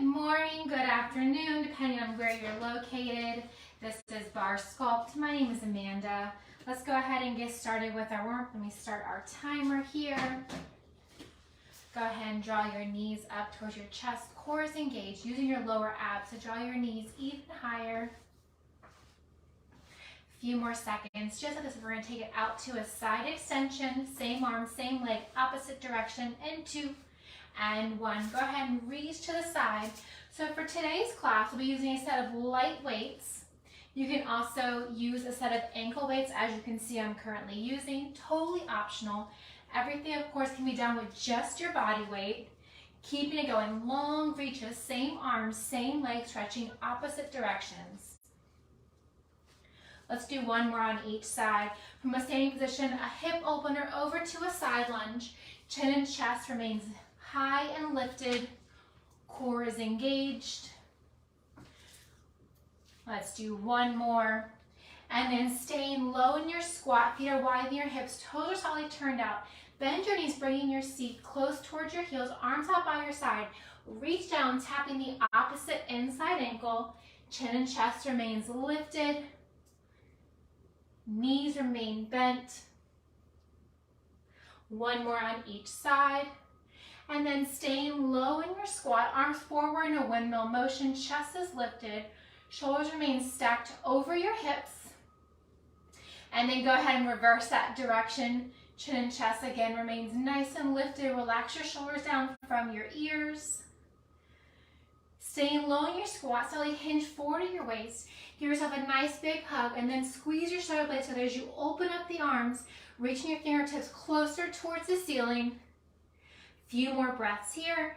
morning, good afternoon, depending on where you're located. This is Barre Sculpt. My name is Amanda. Let's go ahead and get started with our work. Let me start our timer here. Go ahead and draw your knees up towards your chest. Core is engaged, using your lower abs to draw your knees even higher. A few more seconds. Just like this, we're going to take it out to a side extension. Same arm, same leg, opposite direction, and 2 and 1. Go ahead and reach to the side. So for today's class, we'll be using a set of light weights. You can also use a set of ankle weights, as you can see I'm currently using. Totally optional. Everything, of course, can be done with just your body weight. Keeping it going, long reaches, same arms, same leg, stretching opposite directions. Let's do one more on each side. From a standing position, a hip opener over to a side lunge. Chin and chest remains high and lifted. Core is engaged. Let's do one more. And then staying low in your squat, feet are wide in your hips, toes are slightly turned out. Bend your knees, bringing your seat close towards your heels, arms out by your side. Reach down, tapping the opposite inside ankle. Chin and chest remains lifted. Knees remain bent. One more on each side. And then staying low in your squat, arms forward in a windmill motion, chest is lifted. Shoulders remain stacked over your hips. And then go ahead and reverse that direction. Chin and chest again remains nice and lifted. Relax your shoulders down from your ears. Staying low in your squat, slightly hinge forward at your waist. Give yourself a nice big hug and then squeeze your shoulder blades together as you open up the arms, reaching your fingertips closer towards the ceiling. Few more breaths here.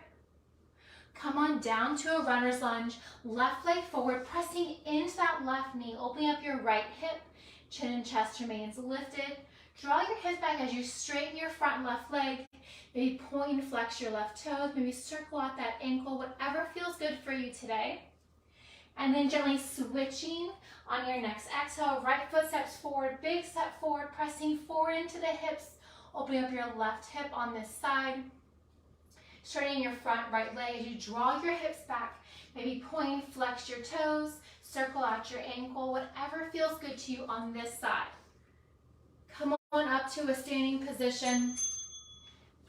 Come on down to a runner's lunge. Left leg forward, pressing into that left knee, opening up your right hip. Chin and chest remains lifted. Draw your hips back as you straighten your front left leg. Maybe point and flex your left toes. Maybe circle out that ankle, whatever feels good for you today. And then gently switching on your next exhale. Right foot steps forward, big step forward, pressing forward into the hips. Opening up your left hip on this side. Straightening your front right leg as you draw your hips back. Maybe point, flex your toes, circle out your ankle, whatever feels good to you on this side. Come on up to a standing position.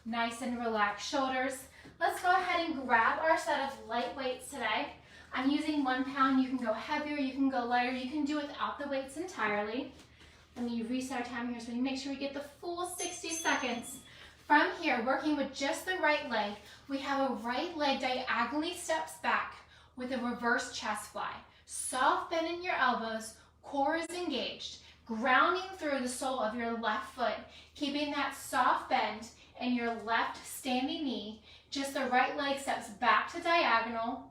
Nice and relaxed shoulders. Let's go ahead and grab our set of light weights today. I'm using 1 pound. You can go heavier, you can go lighter, you can do without the weights entirely. Let me reset our time here so we make sure we get the full 60 seconds. From here, working with just the right leg, we have a right leg diagonally steps back with a reverse chest fly. Soft bend in your elbows, core is engaged, grounding through the sole of your left foot, keeping that soft bend in your left standing knee. Just the right leg steps back to diagonal,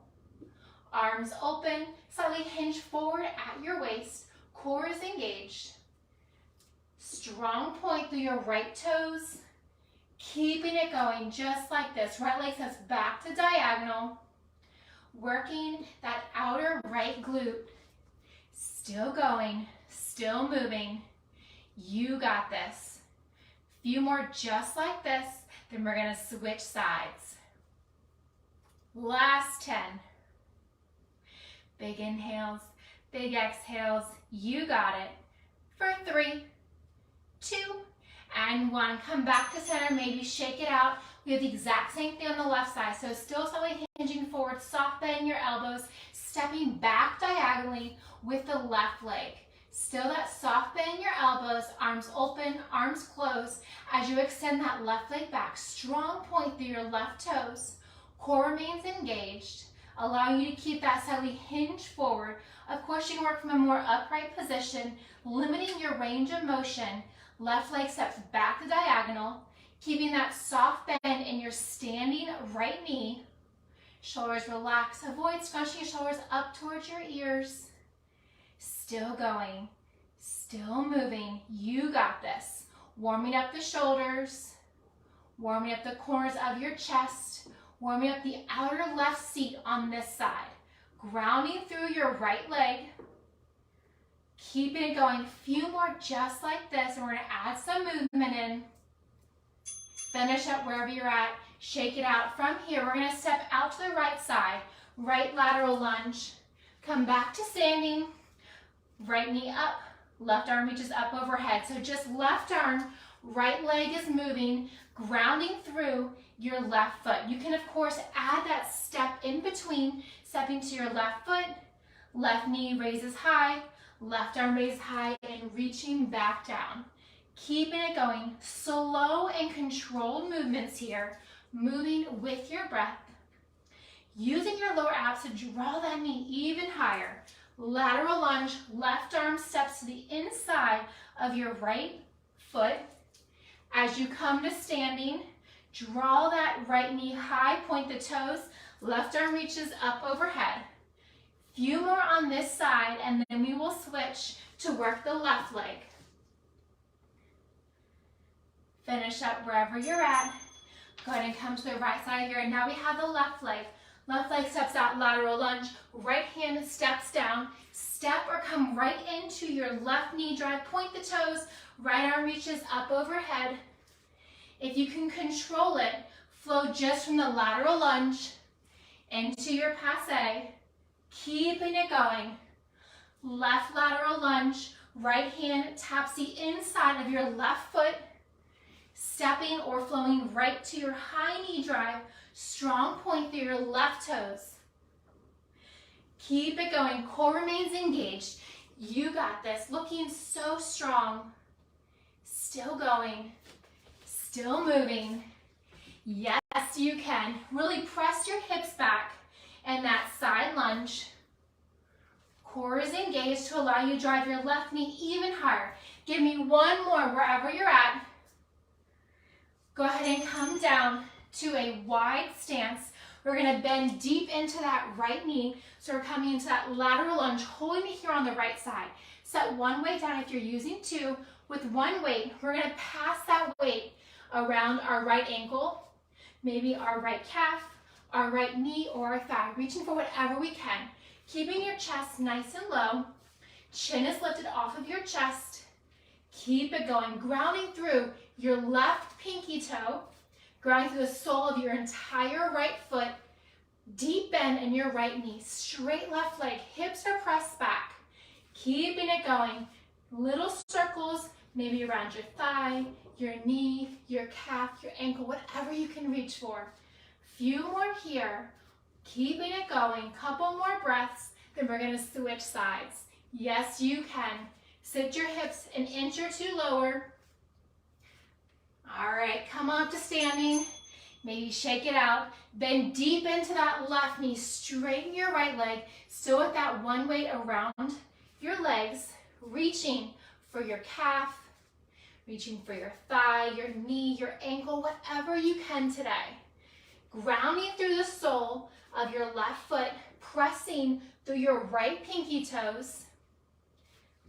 arms open, slightly hinge forward at your waist, core is engaged. Strong point through your right toes. Keeping it going just like this. Right leg steps back to diagonal. Working that outer right glute. Still going, still moving. You got this. Few more just like this, then we're gonna switch sides. Last 10. Big inhales, big exhales. You got it. For 3, 2, and 1. Come back to center, maybe shake it out. We have the exact same thing on the left side. So still slightly hinging forward, soft bend your elbows, stepping back diagonally with the left leg. Still that soft bend in your elbows, arms open, arms closed. As you extend that left leg back, strong point through your left toes. Core remains engaged, allowing you to keep that slightly hinge forward. Of course, you can work from a more upright position, limiting your range of motion. Left leg steps back to diagonal, keeping that soft bend in your standing right knee. Shoulders relax. Avoid scrunching your shoulders up towards your ears. Still going, still moving. You got this. Warming up the shoulders, warming up the corners of your chest, warming up the outer left seat on this side. Grounding through your right leg. Keeping it going. Few more just like this, and we're going to add some movement in. Finish up wherever you're at. Shake it out. From here, we're going to step out to the right side. right lateral lunge. Come back to standing, right knee up, left arm reaches up overhead. So just left arm, right leg is moving, grounding through your left foot. You can, of course, add that step in between, stepping to your left foot, left knee raises high, left arm raises high, and reaching back down. Keeping it going, slow and controlled movements here, moving with your breath. Using your lower abs to draw that knee even higher. Lateral lunge, left arm steps to the inside of your right foot. As you come to standing, draw that right knee high, point the toes, left arm reaches up overhead. Few more on this side, and then we will switch to work the left leg. Finish up wherever you're at. Go ahead and come to the right side here, and now we have the left leg. Left leg steps out, lateral lunge, right hand steps down, step or come right into your left knee drive, point the toes, right arm reaches up overhead. If you can control it, flow just from the lateral lunge into your passe, keeping it going. Left lateral lunge, right hand taps the inside of your left foot, stepping or flowing right to your high knee drive, strong point through your left toes. Keep it going, core remains engaged. You got this, looking so strong. Still going, still moving. Yes, you can. Really press your hips back and that side lunge. Core is engaged to allow you to drive your left knee even higher. Give me one more wherever you're at. Go ahead and come down to a wide stance. We're going to bend deep into that right knee. So we're coming into that lateral lunge, holding it here on the right side. Set one weight down if you're using two. With one weight, we're going to pass that weight around our right ankle, maybe our right calf, our right knee, or our thigh, reaching for whatever we can. Keeping your chest nice and low. Chin is lifted off of your chest. Keep it going, grounding through your left pinky toe, grounding through the sole of your entire right foot, deep bend in your right knee, straight left leg, hips are pressed back. Keeping it going, little circles, maybe around your thigh, your knee, your calf, your ankle, whatever you can reach for. Few more here, keeping it going, couple more breaths, then we're gonna switch sides. Yes, you can. Sit your hips an inch or two lower. All right, come up to standing. Maybe shake it out. Bend deep into that left knee. Straighten your right leg. Still with that one weight around your legs. Reaching for your calf. Reaching for your thigh, your knee, your ankle, whatever you can today. Grounding through the sole of your left foot. Pressing through your right pinky toes.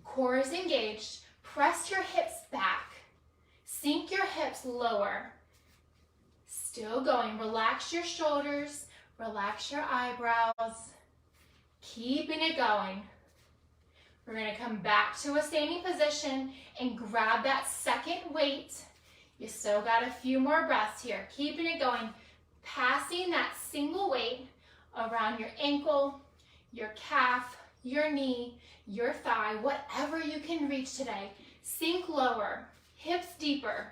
Core is engaged. Press your hips back. Sink your hips lower. Still going. Relax your shoulders. Relax your eyebrows. Keeping it going. We're going to come back to a standing position and grab that second weight. You still got a few more breaths here. Keeping it going. Passing that single weight around your ankle, your calf, your knee, your thigh, whatever you can reach today. Sink lower, hips deeper.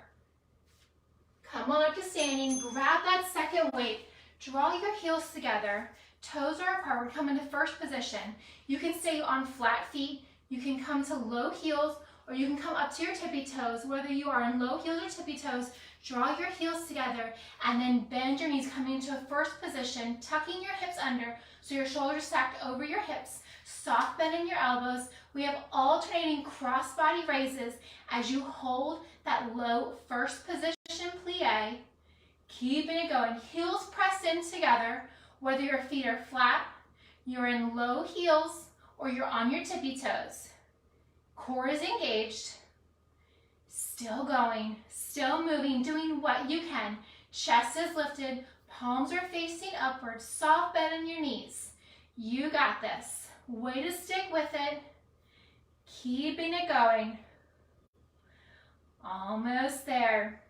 Come on up to standing, grab that second weight, draw your heels together, toes are apart, we come into first position. You can stay on flat feet, you can come to low heels, or you can come up to your tippy toes. Whether you are in low heels or tippy toes, draw your heels together and then bend your knees, coming into a first position, tucking your hips under so your shoulders stacked over your hips. Soft bend in your elbows. We have alternating cross-body raises as you hold that low first position plie. Keeping it going. Heels pressed in together, whether your feet are flat, you're in low heels, or you're on your tippy toes. Core is engaged. Still going, still moving, doing what you can. Chest is lifted, palms are facing upward, soft bend in your knees. You got this. Way to stick with it. Keeping it going. Almost there.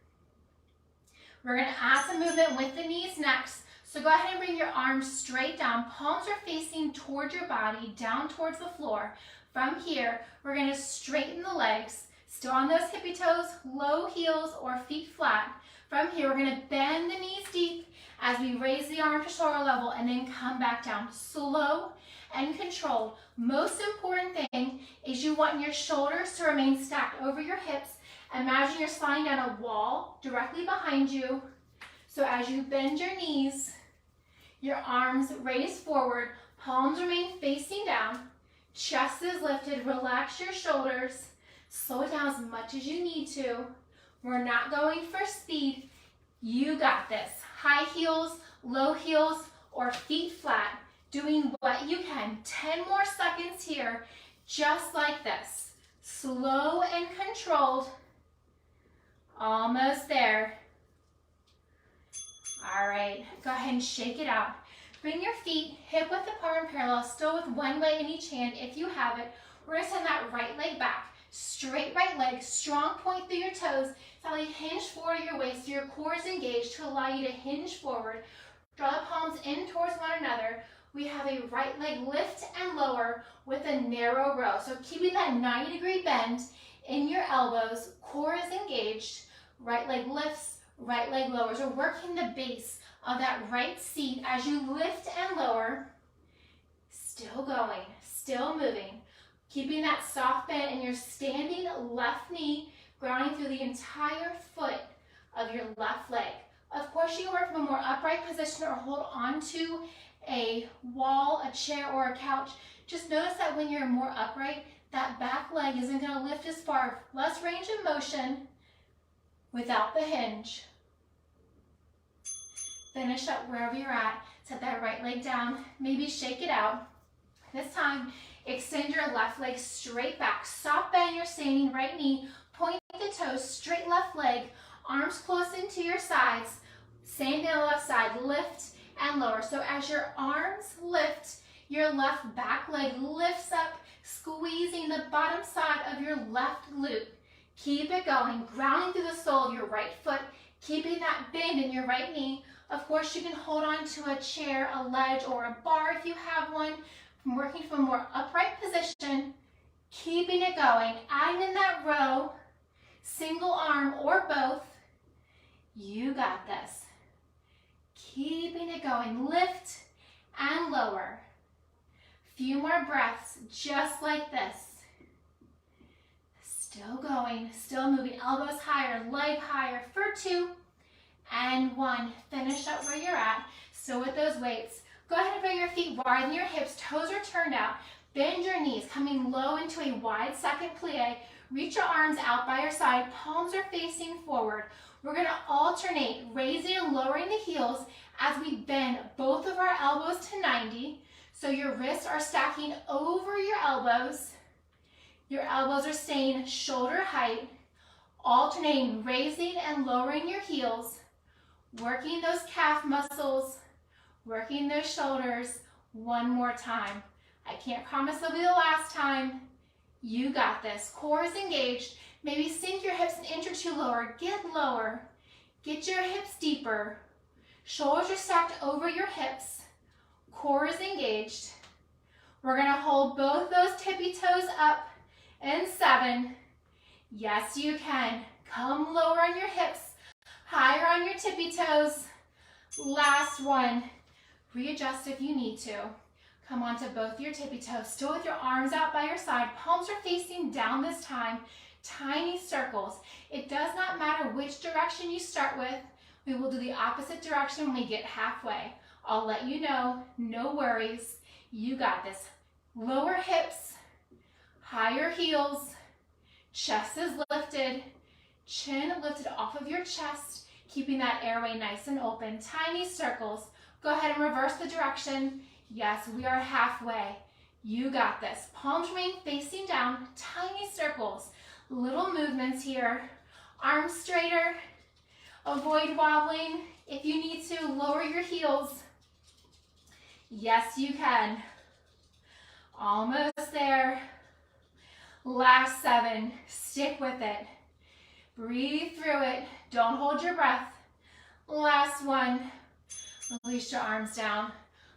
We're going to add some movement with the knees next. So go ahead and bring your arms straight down. Palms are facing towards your body, down towards the floor. From here, we're going to straighten the legs. Still on those hippie toes, low heels or feet flat. From here, we're going to bend the knees deep as we raise the arm to shoulder level and then come back down. Slow and controlled. Most important thing is you want your shoulders to remain stacked over your hips. Imagine you're sliding down a wall directly behind you. So as you bend your knees, your arms raise forward, palms remain facing down, chest is lifted, relax your shoulders, slow it down as much as you need to. We're not going for speed. You got this. High heels, low heels, or feet flat. Doing what you can. 10 more seconds here, just like this. Slow and controlled. Almost there. All right, go ahead and shake it out. Bring your feet hip width apart and parallel, still with one leg in each hand if you have it. We're gonna send that right leg back. Straight right leg, strong point through your toes. Slightly hinge forward your waist so your core is engaged to allow you to hinge forward. Draw the palms in towards one another. We have a right leg lift and lower with a narrow row. So keeping that 90-degree bend in your elbows, core is engaged, right leg lifts, right leg lowers. We're working the base of that right seat as you lift and lower. Still going, still moving. Keeping that soft bend in your standing left knee, grounding through the entire foot of your left leg. Of course, you can work from a more upright position or hold on to a wall, a chair, or a couch. Just notice that when you're more upright, that back leg isn't going to lift as far. Less range of motion without the hinge. Finish up wherever you're at. Set that right leg down. Maybe shake it out. This time, extend your left leg straight back. Soft bend your standing right knee. Point the toes, straight left leg. Arms close into your sides. Same thing on the left side. Lift and lower. So as your arms lift, your left back leg lifts up, squeezing the bottom side of your left glute. Keep it going, grounding through the sole of your right foot, keeping that bend in your right knee. Of course, you can hold on to a chair, a ledge, or a bar if you have one. Working from a more upright position, keeping it going, adding in that row, single arm or both. You got this. Keeping it going, lift and lower. Few more breaths, just like this. Still going, still moving, elbows higher, leg higher for 2 and 1. Finish up where you're at. Still with those weights. Go ahead and bring your feet wide than your hips, toes are turned out. Bend your knees, coming low into a wide second plie. Reach your arms out by your side, palms are facing forward. We're going to alternate raising and lowering the heels as we bend both of our elbows to 90. So your wrists are stacking over your elbows. Your elbows are staying shoulder height. Alternating raising and lowering your heels. Working those calf muscles. Working those shoulders. One more time. I can't promise it'll be the last time. You got this. Core is engaged. Maybe sink your hips an inch or two lower. Get lower. Get your hips deeper. Shoulders are stacked over your hips. Core is engaged. We're going to hold both those tippy toes up in 7. Yes, you can. Come lower on your hips. Higher on your tippy toes. Last one. Readjust if you need to. Come onto both your tippy toes. Still with your arms out by your side. Palms are facing down this time. Tiny circles. It does not matter which direction you start with. We will do the opposite direction when we get halfway. I'll let you know. No worries. You got this. Lower hips. Higher heels. Chest is lifted. Chin lifted off of your chest. Keeping that airway nice and open. Tiny circles. Go ahead and reverse the direction. Yes, we are halfway. You got this. Palms remain facing down. Tiny circles. Little movements here. Arms straighter. Avoid wobbling. If you need to, lower your heels. Yes, you can. Almost there. Last 7. Stick with it. Breathe through it. Don't hold your breath. Last one. Release your arms down.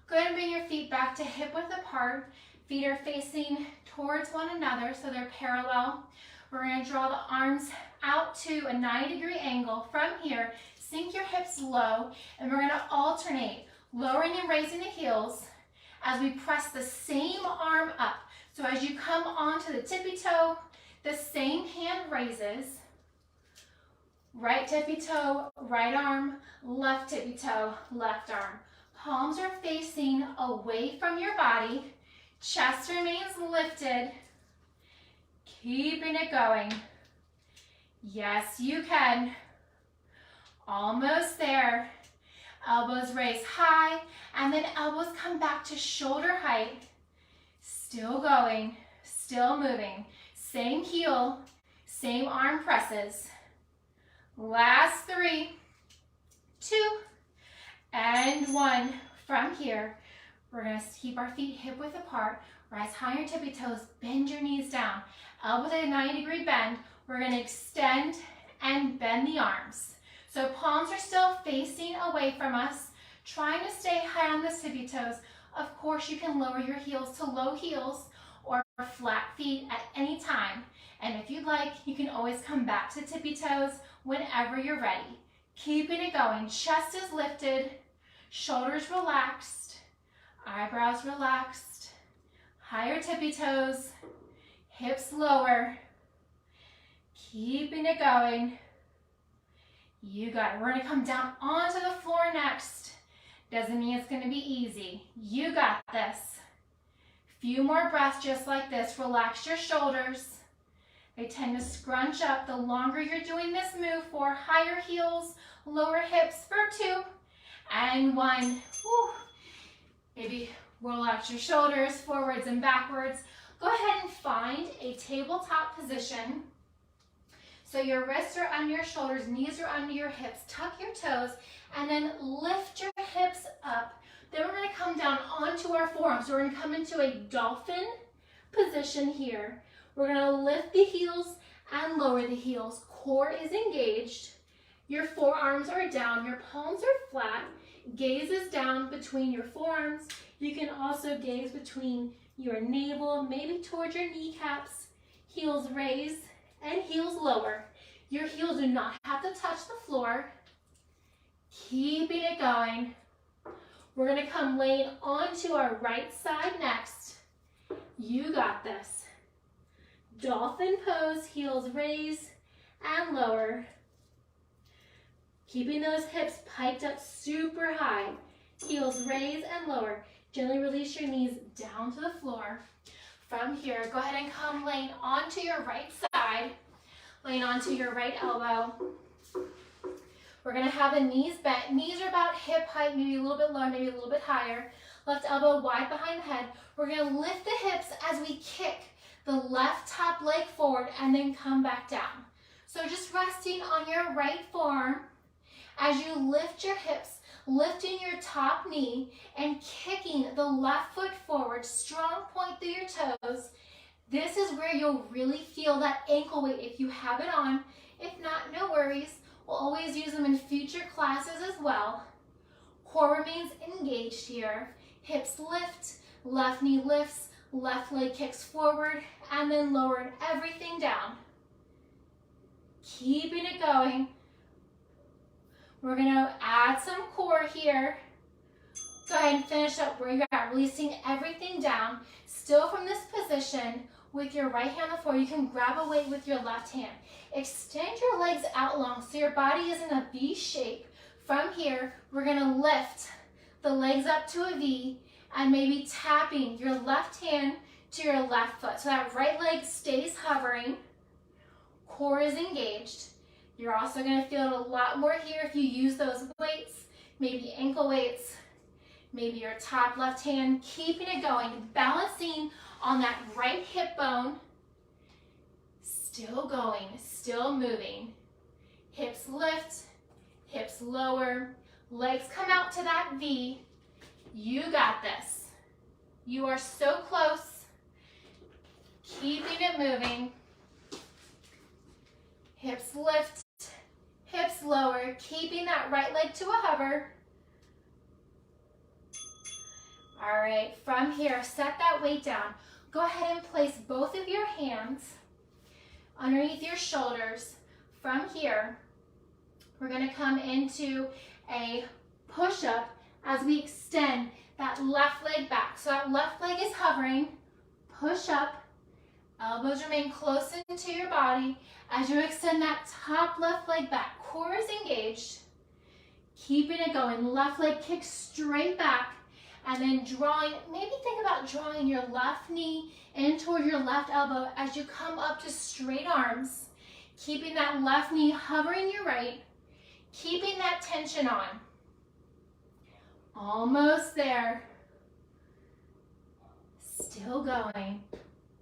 Go ahead and bring your feet back to hip width apart. Feet are facing towards one another so they're parallel. We're going to draw the arms out to a 90-degree angle. From here, sink your hips low, and we're going to alternate lowering and raising the heels as we press the same arm up. So as you come onto the tippy toe, the same hand raises. Right tippy toe, right arm, left tippy toe, left arm. Palms are facing away from your body. Chest remains lifted. Keeping it going. Yes, you can. Almost there. Elbows raise high, and then elbows come back to shoulder height. Still going, still moving. Same heel, same arm presses. Last 3, 2, and 1. From here, we're going to keep our feet hip width apart. Rise high on your tippy toes, bend your knees down. Elbows at a 90-degree bend. We're going to extend and bend the arms. So palms are still facing away from us, trying to stay high on the tippy toes. Of course, you can lower your heels to low heels or flat feet at any time. And if you'd like, you can always come back to tippy toes whenever you're ready. Keeping it going. Chest is lifted, shoulders relaxed, eyebrows relaxed, higher tippy toes, hips lower. Keeping it going. You got it. We're going to come down onto the floor next. Doesn't mean it's going to be easy. You got this. Few more breaths just like this. Relax your shoulders. They tend to scrunch up the longer you're doing this move for. Higher heels, lower hips for 2 and 1. Whew. Maybe roll out your shoulders forwards and backwards. Go ahead and find a tabletop position. So your wrists are under your shoulders, knees are under your hips. Tuck your toes and then lift your hips up. Then we're going to come down onto our forearms. So we're going to come into a dolphin position here. We're going to lift the heels and lower the heels. Core is engaged. Your forearms are down. Your palms are flat. Gaze is down between your forearms. You can also gaze between your navel, maybe towards your kneecaps. Heels raise and heels lower. Your heels do not have to touch the floor. Keeping it going. We're going to come laying onto our right side next. You got this. Dolphin pose, heels raise and lower. Keeping those hips piked up super high. Heels raise and lower. Gently release your knees down to the floor. From here, go ahead and come laying onto your right side, laying onto your right elbow. We're going to have the knees bent. Knees are about hip height, maybe a little bit lower, maybe a little bit higher. Left elbow wide behind the head. We're going to lift the hips as we kick the left top leg forward and then come back down. So just resting on your right forearm as you lift your hips, lifting your top knee and kicking the left foot forward, strong point through your toes. This is where you'll really feel that ankle weight if you have it on. If not, no worries. We'll always use them in future classes as well. Core remains engaged here. Hips lift, left knee lifts, left leg kicks forward, and then lowering everything down. Keeping it going. We're going to add some core here. Go ahead and finish up where you're at, releasing everything down. Still from this position, with your right hand on the floor, you can grab a weight with your left hand. Extend your legs out long so your body is in a V shape. From here, we're going to lift the legs up to a V and maybe tapping your left hand to your left foot. So that right leg stays hovering. Core is engaged. You're also going to feel it a lot more here if you use those weights, maybe ankle weights, maybe your top left hand, keeping it going, balancing on that right hip bone. Still going, still moving. Hips lift, hips lower, legs come out to that V. You got this. You are so close. Keeping it moving. Hips lift, hips lower, keeping that right leg to a hover. All right, from here, set that weight down. Go ahead and place both of your hands underneath your shoulders. From here, we're gonna come into a push-up as we extend that left leg back. So that left leg is hovering, push up, elbows remain close into your body. As you extend that top left leg back, core is engaged. Keeping it going, left leg kicks straight back, and then drawing, maybe think about drawing your left knee in toward your left elbow as you come up to straight arms. Keeping that left knee hovering your right, keeping that tension on. Almost there. Still going,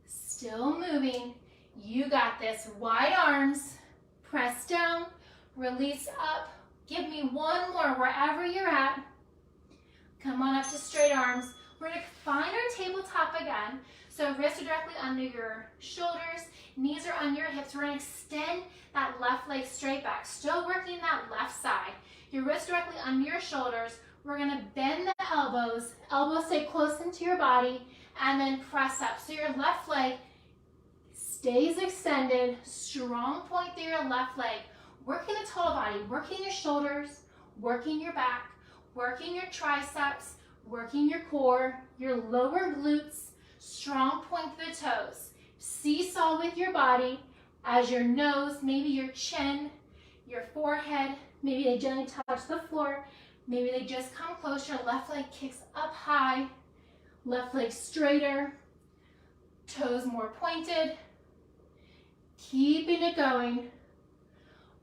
still moving. You got this. Wide arms, press down, release up. Give me one more wherever you're at. Come on up to straight arms. We're gonna find our tabletop again. So wrists are directly under your shoulders, knees are under your hips. We're gonna extend that left leg straight back. Still working that left side. Your wrists directly under your shoulders. We're gonna bend the elbows. Elbows stay close into your body, and then press up. So your left leg stays extended, strong point through your left leg. Working the total body, working your shoulders, working your back, working your triceps, working your core, your lower glutes, strong point through the toes. Seesaw with your body as your nose, maybe your chin, your forehead, maybe they gently touch the floor, maybe they just come close. Your left leg kicks up high, left leg straighter, toes more pointed. Keeping it going.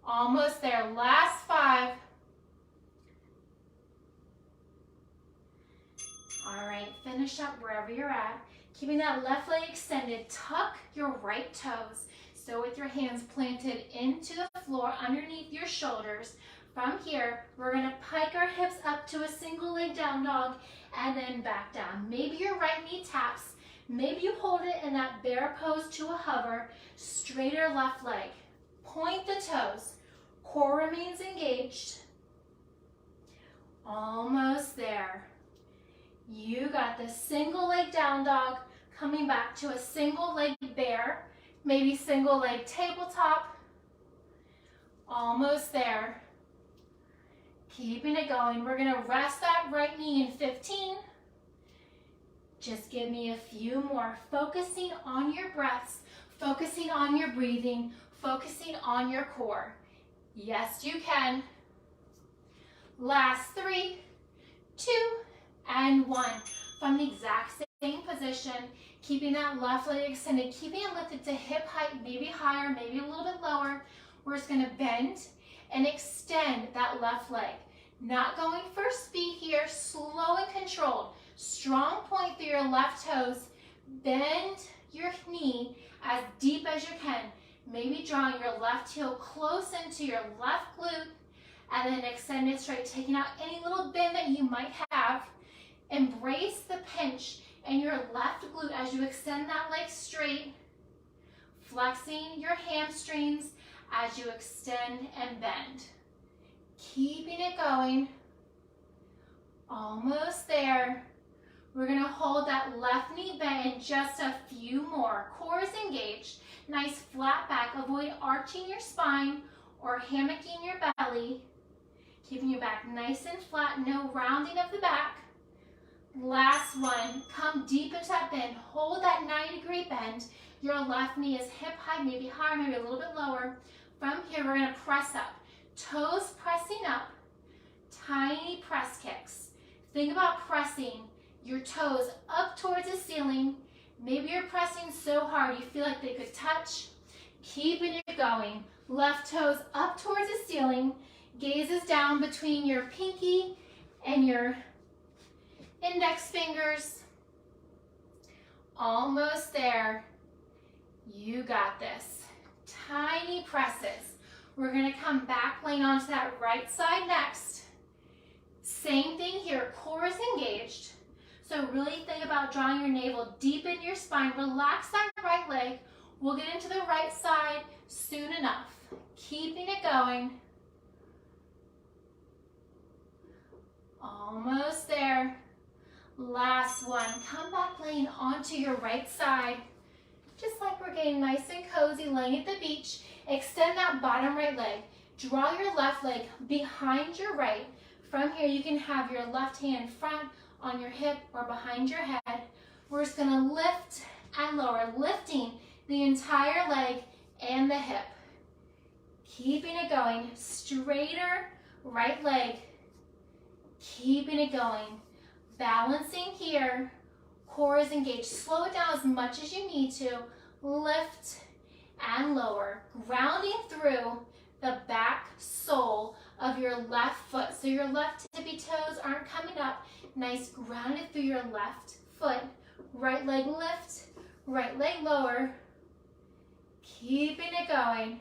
Almost there. Last 5. All right, finish up wherever you're at. Keeping that left leg extended, tuck your right toes. So with your hands planted into the floor underneath your shoulders. From here, we're gonna pike our hips up to a single leg down dog and then back down. Maybe your right knee taps. Maybe you hold it in that bear pose to a hover. Straighter left leg. Point the toes. Core remains engaged. Almost there. You got this single leg down dog, coming back to a single leg bear, maybe single leg tabletop. Almost there. Keeping it going. We're gonna rest that right knee in 15. Just give me a few more. Focusing on your breaths, focusing on your breathing, focusing on your core. Yes, you can. Last 3, 2, and 1. From the exact same position, keeping that left leg extended, keeping it lifted to hip height, maybe higher, maybe a little bit lower. We're just gonna bend and extend that left leg. Not going for speed here, slow and controlled. Strong point through your left toes. Bend your knee as deep as you can. Maybe drawing your left heel close into your left glute and then extend it straight, taking out any little bend that you might have. Embrace the pinch in your left glute as you extend that leg straight, flexing your hamstrings as you extend and bend. Keeping it going. Almost there. We're gonna hold that left knee bent in just a few more. Core is engaged. Nice flat back. Avoid arching your spine or hammocking your belly. Keeping your back nice and flat. No rounding of the back. Last one. Come deep into that bend. Hold that 90-degree bend. Your left knee is hip high, maybe higher, maybe a little bit lower. From here, we're gonna press up. Toes pressing up. Tiny press kicks. Think about pressing your toes up towards the ceiling. Maybe you're pressing so hard you feel like they could touch. Keeping it going. Left toes up towards the ceiling. Gazes down between your pinky and your index fingers. Almost there. You got this. Tiny presses. We're gonna come back, laying onto that right side next. Same thing here, core is engaged. So really think about drawing your navel deep in your spine. Relax that right leg. We'll get into the right side soon enough. Keeping it going. Almost there. Last Last one. Come back laying onto your right side. Just like we're getting nice and cozy laying at the beach. Extend that bottom right leg. Draw your left leg behind your right. From here, you can have your left hand front on your hip or behind your head. We're just gonna lift and lower, lifting the entire leg and the hip. Keeping it going. Straighter right leg. Keeping it going. Balancing here. Core is engaged. Slow it down as much as you need to. Lift and lower. Grounding through the back sole of your left foot. So your left tippy toes aren't coming up. Nice grounded through your left foot. Right leg lift. Right leg lower. Keeping it going.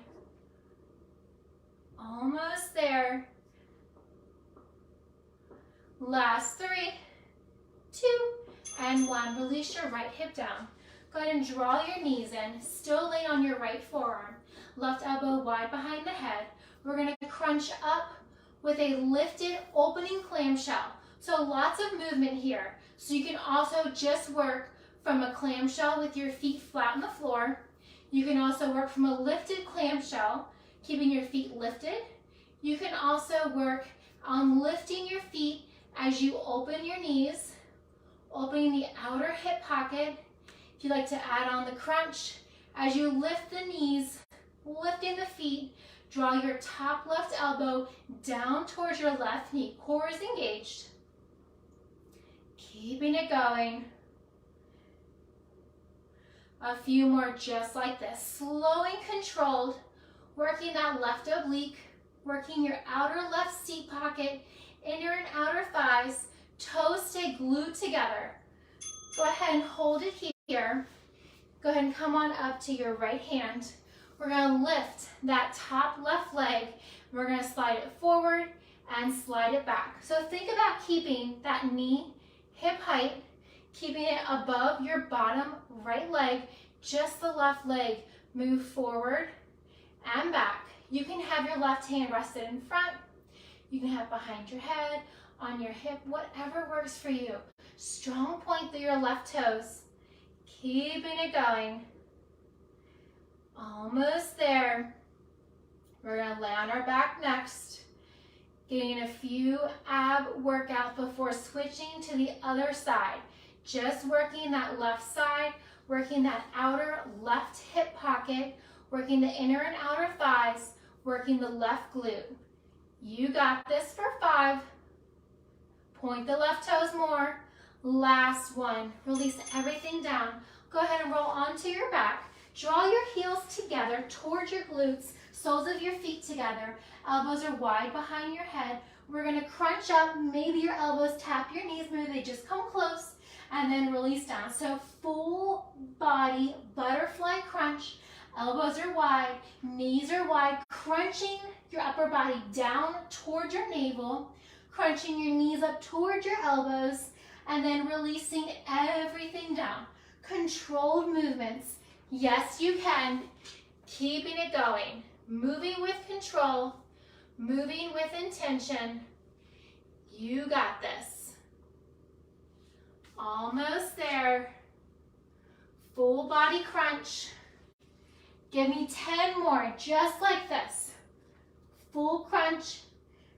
Almost there. Last 3, 2, and 1. Release your right hip down. Go ahead and draw your knees in. Still lay on your right forearm. Left elbow wide behind the head. We're going to crunch up with a lifted opening clamshell. So lots of movement here. So you can also just work from a clamshell with your feet flat on the floor. You can also work from a lifted clamshell, keeping your feet lifted. You can also work on lifting your feet as you open your knees, opening the outer hip pocket. If you'd like to add on the crunch, as you lift the knees, lifting the feet, draw your top left elbow down towards your left knee. Core is engaged. Keeping it going. A few more just like this. Slow and controlled, working that left oblique, working your outer left seat pocket, inner and outer thighs, toes stay glued together. Go ahead and hold it here. Go ahead and come on up to your right hand. We're going to lift that top left leg. We're going to slide it forward and slide it back. So think about keeping that knee hip height, keeping it above your bottom right leg, just the left leg. Move forward and back. You can have your left hand rested in front. You can have it behind your head, on your hip, whatever works for you. Strong point through your left toes. Keeping it going. Almost there. We're going to lay on our back next. Getting a few ab workouts before switching to the other side. Just working that left side, working that outer left hip pocket, working the inner and outer thighs, working the left glute. You got this for 5. Point the left toes more. Last one. Release everything down. Go ahead and roll onto your back. Draw your heels together towards your glutes, soles of your feet together. Elbows are wide behind your head. We're going to crunch up. Maybe your elbows tap your knees. Maybe they just come close. And then release down. So full body butterfly crunch. Elbows are wide. Knees are wide. Crunching your upper body down towards your navel. Crunching your knees up towards your elbows. And then releasing everything down. Controlled movements. Yes, you can. Keeping it going. Moving with control. Moving with intention. You got this. Almost there. Full body crunch. Give me 10 more, just like this. Full crunch.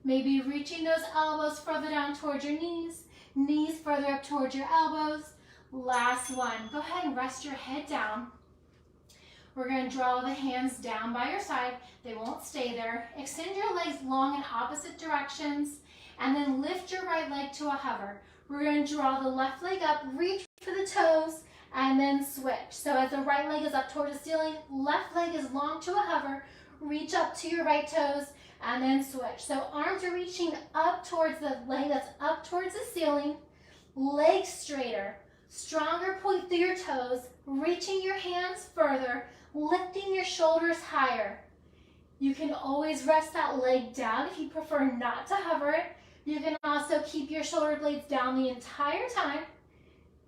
Maybe reaching those elbows further down towards your knees. Knees further up towards your elbows. Last one. Go ahead and rest your head down. We're going to draw the hands down by your side. They won't stay there. Extend your legs long in opposite directions. And then lift your right leg to a hover. We're going to draw the left leg up, reach for the toes, and then switch. So as the right leg is up towards the ceiling, left leg is long to a hover. Reach up to your right toes, and then switch. So arms are reaching up towards the leg that's up towards the ceiling. Legs straighter. Stronger point through your toes. Reaching your hands further. Lifting your shoulders higher. You can always rest that leg down if you prefer not to hover it. You can also keep your shoulder blades down the entire time.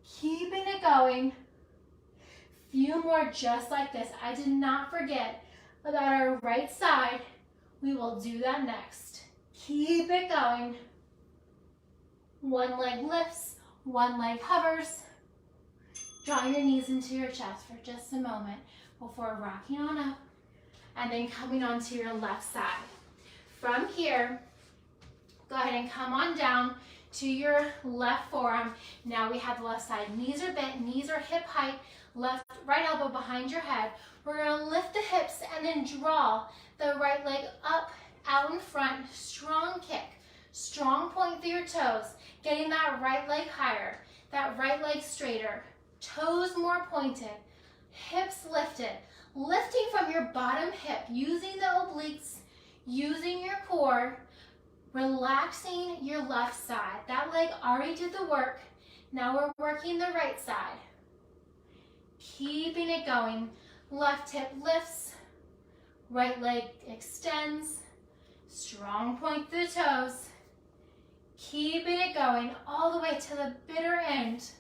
Keeping it going. Few more just like this. I did not forget about our right side. We will do that next. Keep it going. One leg lifts, One leg hovers. Drawing your knees into your chest for just a moment before rocking on up and then coming onto your left side. From here, go ahead and come on down to your left forearm. Now we have the left side. Knees are bent, knees are hip height, right elbow behind your head. We're gonna lift the hips and then draw the right leg up, out in front, strong kick, strong point through your toes, getting that right leg higher, that right leg straighter, toes more pointed, hips lifted, lifting from your bottom hip, using the obliques, using your core, relaxing your left side. That leg already did the work. Now we're working the right side. Keeping it going. Left hip lifts, right leg extends, strong point through the toes. Keeping it going all the way to the bitter end.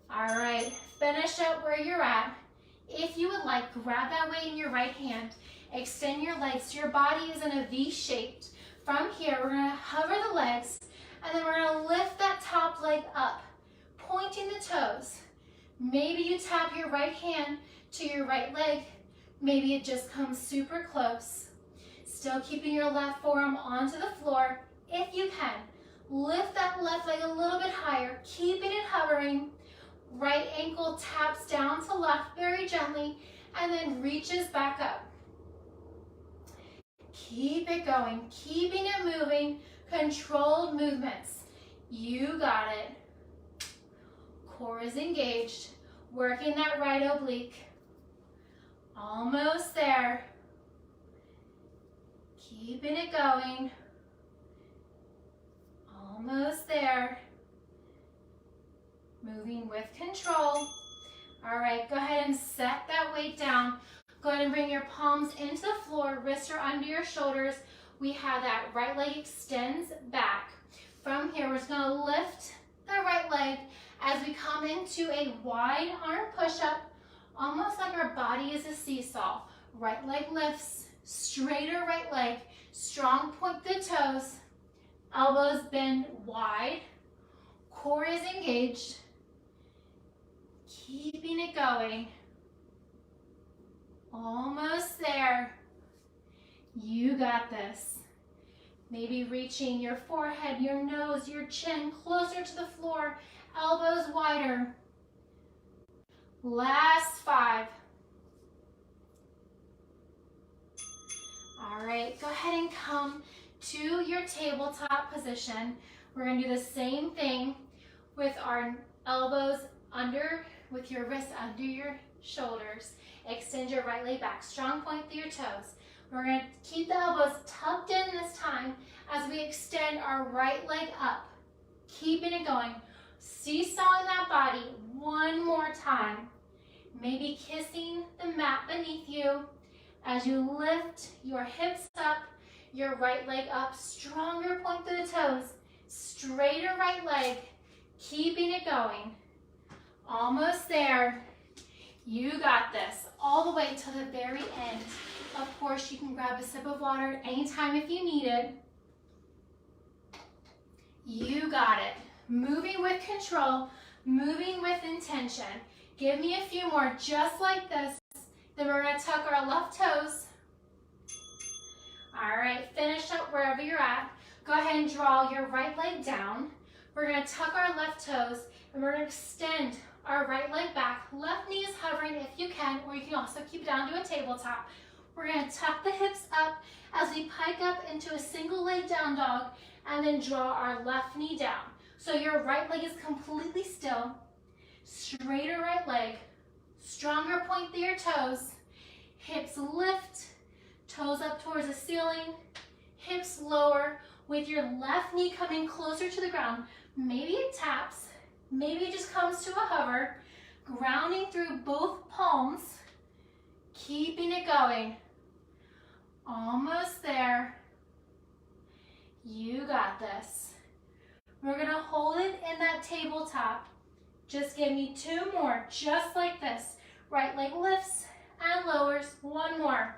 All right, finish up where you're at. If you would like, grab that weight in your right hand, extend your legs so your body is in a V shaped. From here, we're gonna hover the legs, and then we're gonna lift that top leg up, pointing the toes. Maybe you tap your right hand to your right leg. Maybe it just comes super close. Still keeping your left forearm onto the floor. If you can, lift that left leg a little bit higher, keeping it hovering. Right ankle taps down to left very gently and then reaches back up. Keep it going, keeping it moving, controlled movements. You got it. Core is engaged, working that right oblique. Almost there. Keeping it going. Almost there. Moving with control. All right, go ahead and set that weight down. Go ahead and bring your palms into the floor, wrists are under your shoulders. We have that right leg extends back. From here, we're just gonna lift the right leg as we come into a wide arm push-up, almost like our body is a seesaw. Right leg lifts, straighter right leg, strong point the toes, elbows bend wide, core is engaged, keeping it going. Almost there. You got this. Maybe reaching your forehead, your nose, your chin closer to the floor, elbows wider. Last 5. All right, go ahead and come to your tabletop position. We're gonna do the same thing with our elbows under, with your wrists under your shoulders. Extend your right leg back, strong point through your toes. We're gonna keep the elbows tucked in this time as we extend our right leg up, keeping it going. Seesawing that body one more time. Maybe kissing the mat beneath you as you lift your hips up, your right leg up, stronger point through the toes, straighter right leg, keeping it going. Almost there. You got this. All the way to the very end. Of course, you can grab a sip of water anytime if you need it. You got it. Moving with control, moving with intention. Give me a few more just like this. Then we're going to tuck our left toes. All right, finish up wherever you're at. Go ahead and draw your right leg down. We're going to tuck our left toes and we're going to extend our right leg back. Left knee is hovering if you can, or you can also keep it down to a tabletop. We're going to tuck the hips up as we pike up into a single leg down dog and then draw our left knee down. So your right leg is completely still. Straighter right leg, stronger point through your toes. Hips lift, toes up towards the ceiling, hips lower with your left knee coming closer to the ground. Maybe it taps, maybe it just comes to a hover, grounding through both palms, keeping it going. Almost there. You got this. We're gonna hold it in that tabletop. Just give me 2 more, just like this. Right leg lifts and lowers. 1 more.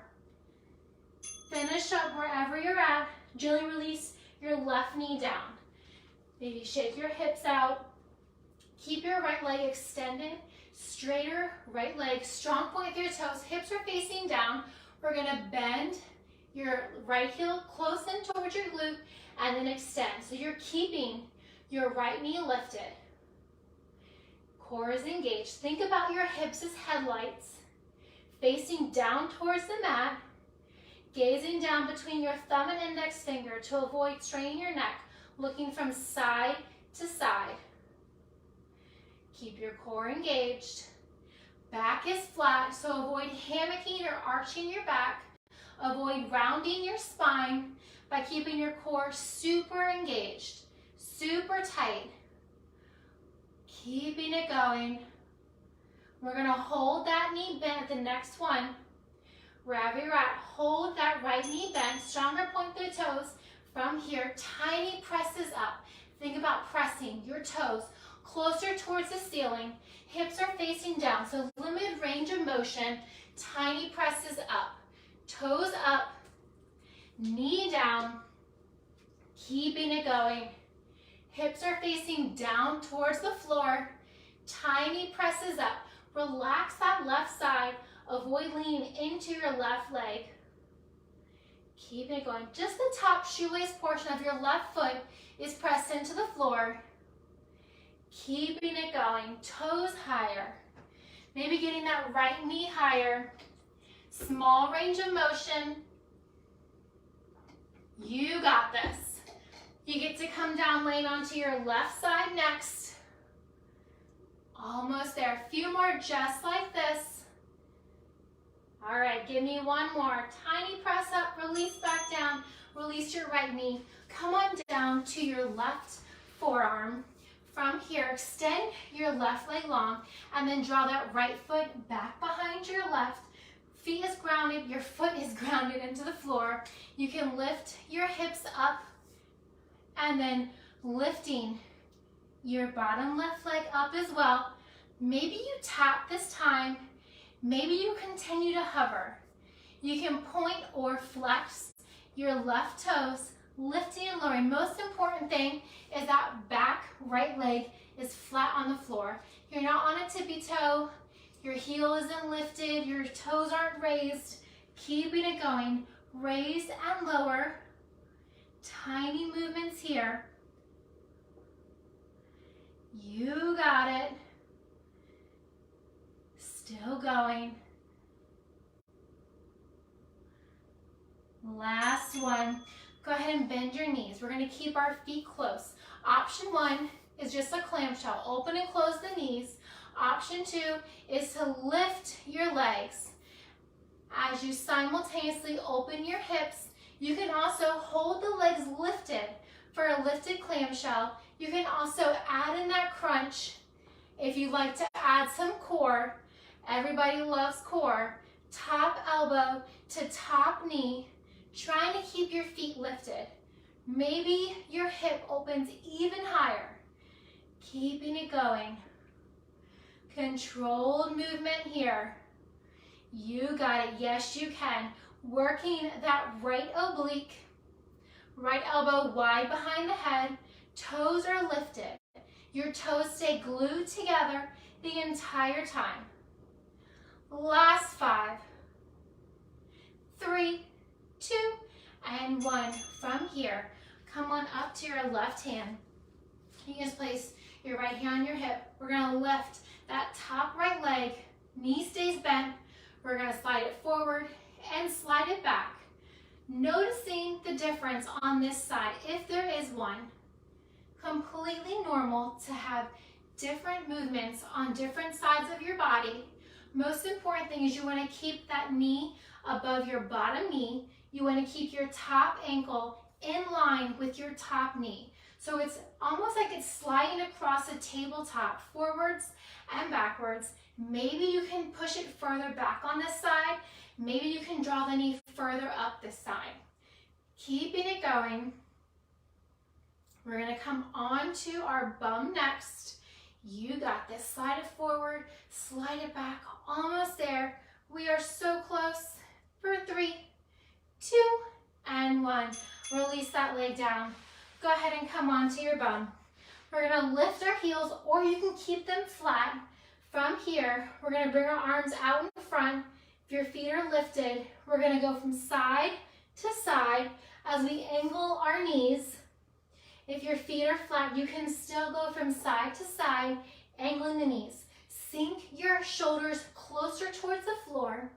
Finish up wherever you're at. Gently release your left knee down. Maybe shake your hips out. Keep your right leg extended, straighter right leg, strong point through your toes, hips are facing down. We're gonna bend your right heel close in towards your glute and then extend. So you're keeping your right knee lifted. Core is engaged. Think about your hips as headlights, facing down towards the mat, gazing down between your thumb and index finger to avoid straining your neck, looking from side to side. Keep your core engaged. Back is flat, so avoid hammocking or arching your back. Avoid rounding your spine by keeping your core super engaged, super tight. Keeping it going. We're gonna hold that knee bent at the next one. Wherever you're at, hold that right knee bent, stronger point through the toes. From here, tiny presses up. Think about pressing your toes closer towards the ceiling. Hips are facing down, so limited range of motion. Tiny presses up. Toes up, knee down, keeping it going. Hips are facing down towards the floor. Tiny presses up. Relax that left side. Avoid leaning into your left leg. Keeping it going. Just the top shoelace portion of your left foot is pressed into the floor. Keeping it going. Toes higher. Maybe getting that right knee higher. Small range of motion. You got this. You get to come down, laying onto your left side next. Almost there. A few more just like this. All right, give me one more. Tiny press up, release back down. Release your right knee. Come on down to your left forearm. From here, extend your left leg long and then draw that right foot back behind your left. Feet is grounded, your foot is grounded into the floor. You can lift your hips up and then lifting your bottom left leg up as well. Maybe you tap this time. Maybe you continue to hover. You can point or flex your left toes, lifting and lowering. Most important thing is that back right leg is flat on the floor. You're not on a tippy toe. Your heel isn't lifted, your toes aren't raised. Keeping it going. Raise and lower. Tiny movements here. You got it. Still going. Last one. Go ahead and bend your knees. We're going to keep our feet close. Option one is just a clamshell. Open and close the knees. Option two is to lift your legs. As you simultaneously open your hips, you can also hold the legs lifted for a lifted clamshell. You can also add in that crunch if you'd like to add some core. Everybody loves core. Top elbow to top knee, trying to keep your feet lifted. Maybe your hip opens even higher. Keeping it going. Controlled movement here. You got it. Yes, you can. Working that right oblique. Right elbow wide behind the head. Toes are lifted. Your toes stay glued together the entire time. Last 5, 3, 2, and 1. From here, come on up to your left hand. You can just place your right hand on your hip. We're going to lift that top right leg. Knee stays bent. We're going to slide it forward and slide it back. Noticing the difference on this side, if there is one. Completely normal to have different movements on different sides of your body. Most important thing is you want to keep that knee above your bottom knee. You want to keep your top ankle in line with your top knee. So it's almost like it's sliding across a tabletop, forwards and backwards. Maybe you can push it further back on this side. Maybe you can draw the knee further up this side. Keeping it going. We're going to come on to our bum next. You got this. Slide it forward, slide it back, almost there. We are so close. For 3, 2, and 1. Release that leg down. Go ahead and come onto your bum. We're gonna lift our heels, or you can keep them flat. From here, we're gonna bring our arms out in front. If your feet are lifted, we're gonna go from side to side as we angle our knees. If your feet are flat, you can still go from side to side, angling the knees. Sink your shoulders closer towards the floor.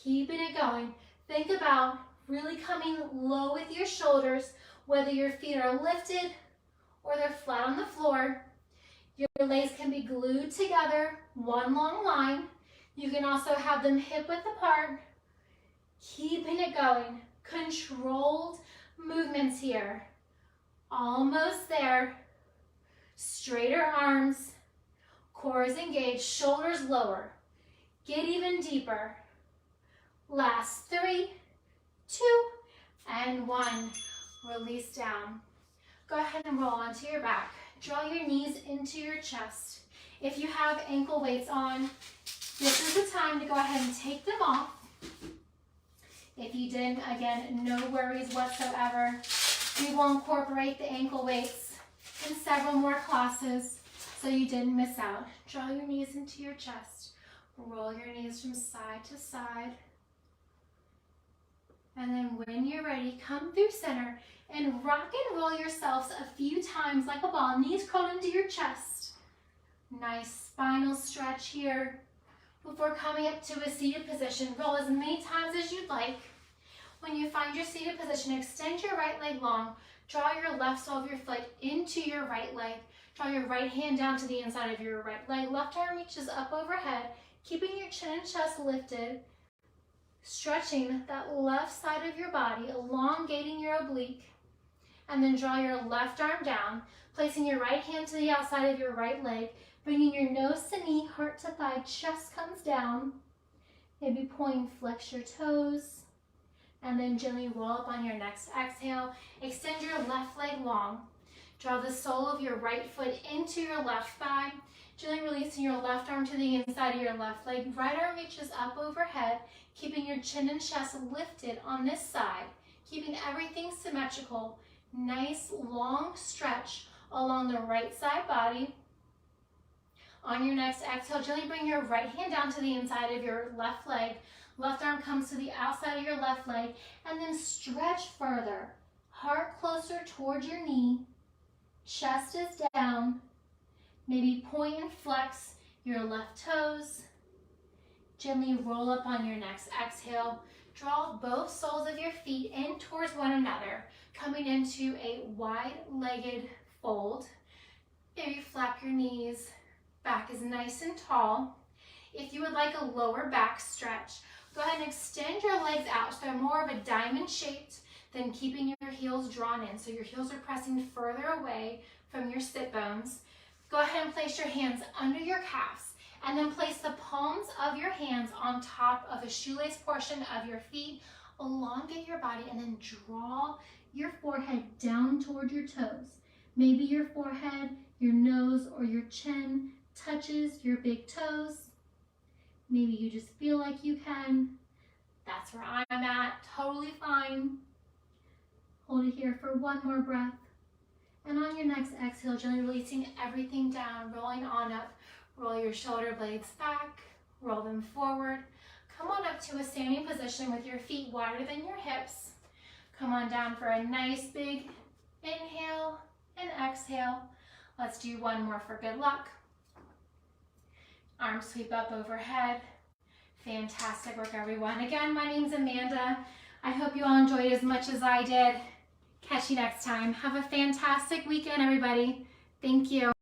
Keeping it going. Think about really coming low with your shoulders, whether your feet are lifted or they're flat on the floor. Your legs can be glued together, one long line. You can also have them hip width apart. Keeping it going. Controlled movements here. Almost there. Straighter arms. Core is engaged, shoulders lower. Get even deeper. Last 3, 2, and 1. Release down. Go ahead and roll onto your back. Draw your knees into your chest. If you have ankle weights on, this is the time to go ahead and take them off. If you didn't, again, no worries whatsoever. We will incorporate the ankle weights in several more classes so you didn't miss out. Draw your knees into your chest. Roll your knees from side to side. And then when you're ready, come through center and rock and roll yourselves a few times like a ball. Knees curled into your chest. Nice spinal stretch here. Before coming up to a seated position, roll as many times as you'd like. When you find your seated position, extend your right leg long. Draw your left sole of your foot into your right leg. Draw your right hand down to the inside of your right leg. Left arm reaches up overhead, keeping your chin and chest lifted. Stretching that left side of your body, elongating your oblique. And then draw your left arm down, placing your right hand to the outside of your right leg, bringing your nose to knee, heart to thigh, chest comes down. Maybe point, flex your toes. And then gently roll up on your next exhale. Extend your left leg long. Draw the sole of your right foot into your left thigh. Gently releasing your left arm to the inside of your left leg. Right arm reaches up overhead, keeping your chin and chest lifted on this side. Keeping everything symmetrical. Nice long stretch along the right side body. On your next exhale, gently bring your right hand down to the inside of your left leg. Left arm comes to the outside of your left leg, and then stretch further. Heart closer towards your knee. Chest is down. Maybe point and flex your left toes. Gently roll up on your next exhale. Draw both soles of your feet in towards one another, coming into a wide-legged fold. Maybe flap your knees. Back is nice and tall. If you would like a lower back stretch, go ahead and extend your legs out so they're more of a diamond shaped than keeping your heels drawn in. So your heels are pressing further away from your sit bones. Go ahead and place your hands under your calves and then place the palms of your hands on top of the shoelace portion of your feet. Elongate your body and then draw your forehead down toward your toes. Maybe your forehead, your nose, or your chin touches your big toes. Maybe you just feel like you can. That's where I'm at, totally fine. Hold it here for one more breath. And on your next exhale, gently releasing everything down, rolling on up. Roll your shoulder blades back, roll them forward. Come on up to a standing position with your feet wider than your hips. Come on down for a nice big inhale and exhale. Let's do one more for good luck. Arms sweep up overhead. Fantastic work, everyone. Again, my name's Amanda. I hope you all enjoyed as much as I did. Catch you next time. Have a fantastic weekend, everybody. Thank you.